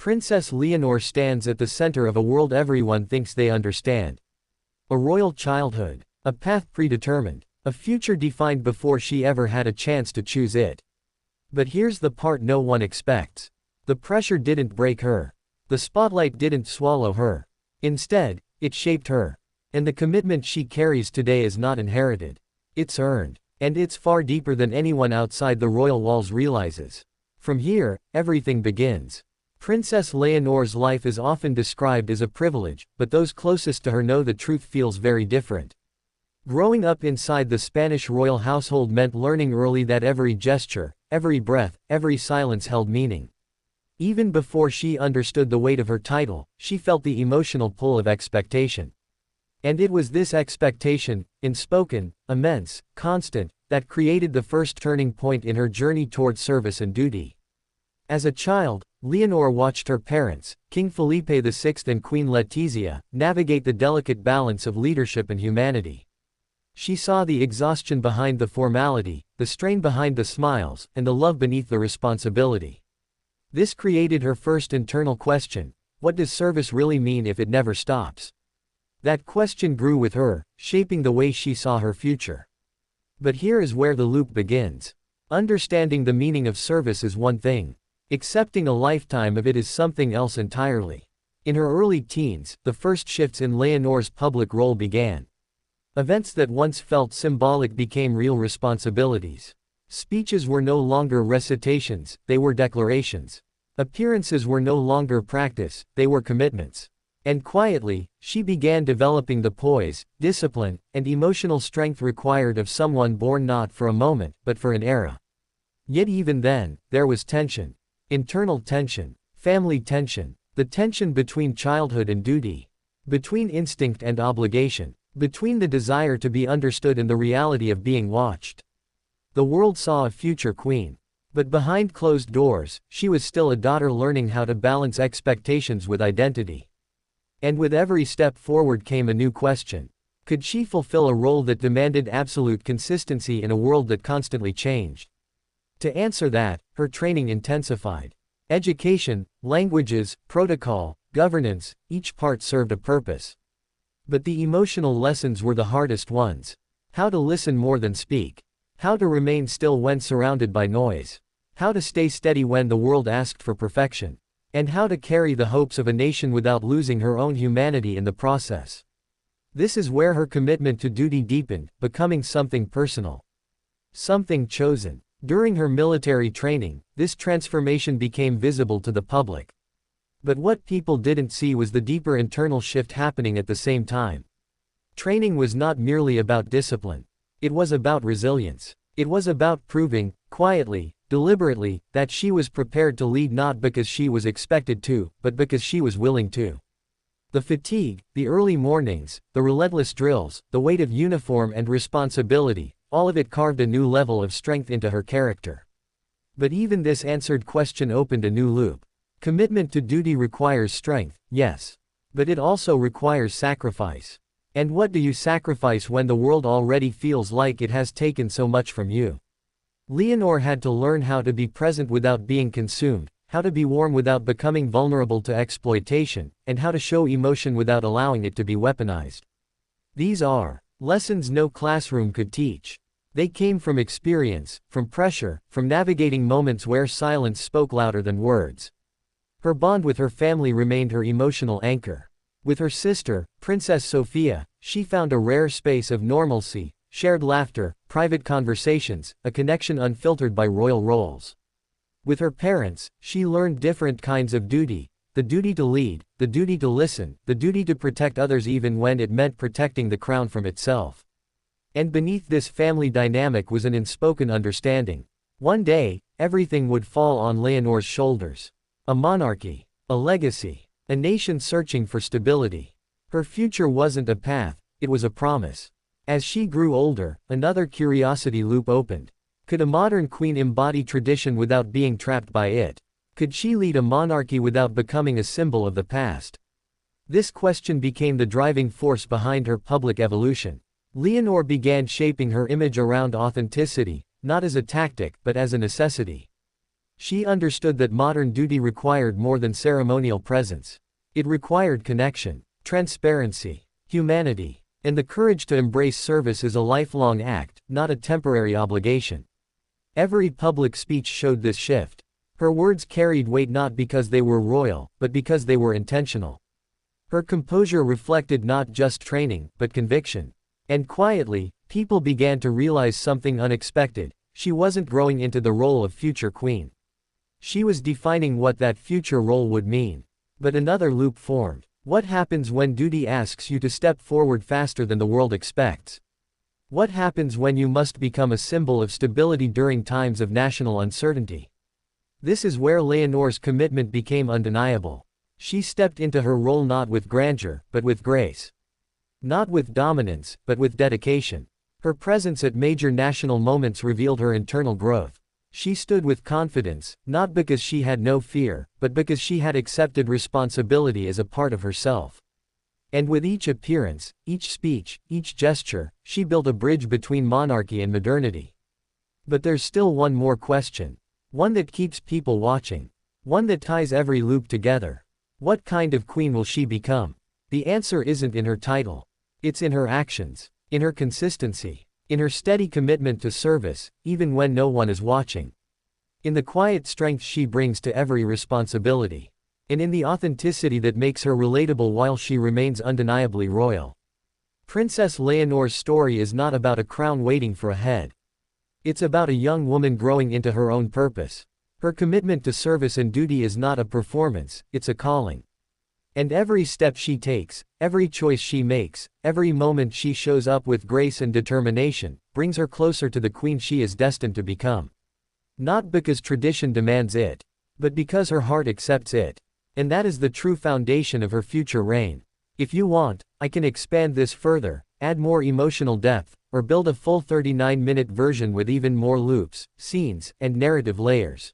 Princess Leonor stands at the center of a world everyone thinks they understand. A royal childhood. A path predetermined. A future defined before she ever had a chance to choose it. But here's the part no one expects. The pressure didn't break her. The spotlight didn't swallow her. Instead, it shaped her. And the commitment she carries today is not inherited. It's earned. And it's far deeper than anyone outside the royal walls realizes. From here, everything begins. Princess Leonor's life is often described as a privilege, but those closest to her know the truth feels very different. Growing up inside the Spanish royal household meant learning early that every gesture, every breath, every silence held meaning. Even before she understood the weight of her title, she felt the emotional pull of expectation. And it was this expectation, unspoken, immense, constant, that created the first turning point in her journey toward service and duty. As a child, Leonor watched her parents, King Felipe VI and Queen Letizia, navigate the delicate balance of leadership and humanity. She saw the exhaustion behind the formality, the strain behind the smiles, and the love beneath the responsibility. This created her first internal question: what does service really mean if it never stops? That question grew with her, shaping the way she saw her future. But here is where the loop begins. Understanding the meaning of service is one thing. Accepting a lifetime of it is something else entirely. In her early teens, the first shifts in Leonor's public role began. Events that once felt symbolic became real responsibilities. Speeches were no longer recitations, they were declarations. Appearances were no longer practice, they were commitments. And quietly, she began developing the poise, discipline, and emotional strength required of someone born not for a moment, but for an era. Yet even then, there was tension. Internal tension. Family tension. The tension between childhood and duty. Between instinct and obligation. Between the desire to be understood and the reality of being watched. The world saw a future queen. But behind closed doors, she was still a daughter learning how to balance expectations with identity. And with every step forward came a new question. Could she fulfill a role that demanded absolute consistency in a world that constantly changed? To answer that, her training intensified. Education, languages, protocol, governance, each part served a purpose. But the emotional lessons were the hardest ones. How to listen more than speak. How to remain still when surrounded by noise. How to stay steady when the world asked for perfection. And how to carry the hopes of a nation without losing her own humanity in the process. This is where her commitment to duty deepened, becoming something personal. Something chosen. During her military training, this transformation became visible to the public. But what people didn't see was the deeper internal shift happening at the same time. Training was not merely about discipline. It was about resilience. It was about proving, quietly, deliberately, that she was prepared to lead not because she was expected to, but because she was willing to. The fatigue, the early mornings, the relentless drills, the weight of uniform and responsibility, all of it carved a new level of strength into her character. But even this answered question opened a new loop. Commitment to duty requires strength, yes. But it also requires sacrifice. And what do you sacrifice when the world already feels like it has taken so much from you? Leonor had to learn how to be present without being consumed, how to be warm without becoming vulnerable to exploitation, and how to show emotion without allowing it to be weaponized. These are lessons no classroom could teach. They came from experience, from pressure, from navigating moments where silence spoke louder than words. Her bond with her family remained her emotional anchor. With her sister, Princess Sofia, she found a rare space of normalcy, shared laughter, private conversations, a connection unfiltered by royal roles. With her parents, she learned different kinds of duty: the duty to lead, the duty to listen, the duty to protect others even when it meant protecting the crown from itself. And beneath this family dynamic was an unspoken understanding. One day, everything would fall on Leonor's shoulders. A monarchy. A legacy. A nation searching for stability. Her future wasn't a path, it was a promise. As she grew older, another curiosity loop opened. Could a modern queen embody tradition without being trapped by it? Could she lead a monarchy without becoming a symbol of the past? This question became the driving force behind her public evolution. Leonor began shaping her image around authenticity, not as a tactic but as a necessity. She understood that modern duty required more than ceremonial presence. It required connection, transparency, humanity, and the courage to embrace service as a lifelong act, not a temporary obligation. Every public speech showed this shift. Her words carried weight not because they were royal, but because they were intentional. Her composure reflected not just training, but conviction. And quietly, people began to realize something unexpected: she wasn't growing into the role of future queen. She was defining what that future role would mean. But another loop formed. What happens when duty asks you to step forward faster than the world expects? What happens when you must become a symbol of stability during times of national uncertainty? This is where Leonor's commitment became undeniable. She stepped into her role not with grandeur, but with grace. Not with dominance, but with dedication. Her presence at major national moments revealed her internal growth. She stood with confidence, not because she had no fear, but because she had accepted responsibility as a part of herself. And with each appearance, each speech, each gesture, she built a bridge between monarchy and modernity. But there's still one more question. One that keeps people watching. One that ties every loop together. What kind of queen will she become? The answer isn't in her title. It's in her actions, in her consistency, in her steady commitment to service, even when no one is watching. In the quiet strength she brings to every responsibility. And in the authenticity that makes her relatable while she remains undeniably royal. Princess Leonor's story is not about a crown waiting for a head. It's about a young woman growing into her own purpose. Her commitment to service and duty is not a performance, it's a calling. And every step she takes, every choice she makes, every moment she shows up with grace and determination, brings her closer to the queen she is destined to become. Not because tradition demands it, but because her heart accepts it. And that is the true foundation of her future reign. If you want, I can expand this further, add more emotional depth, or build a full 39-minute version with even more loops, scenes, and narrative layers.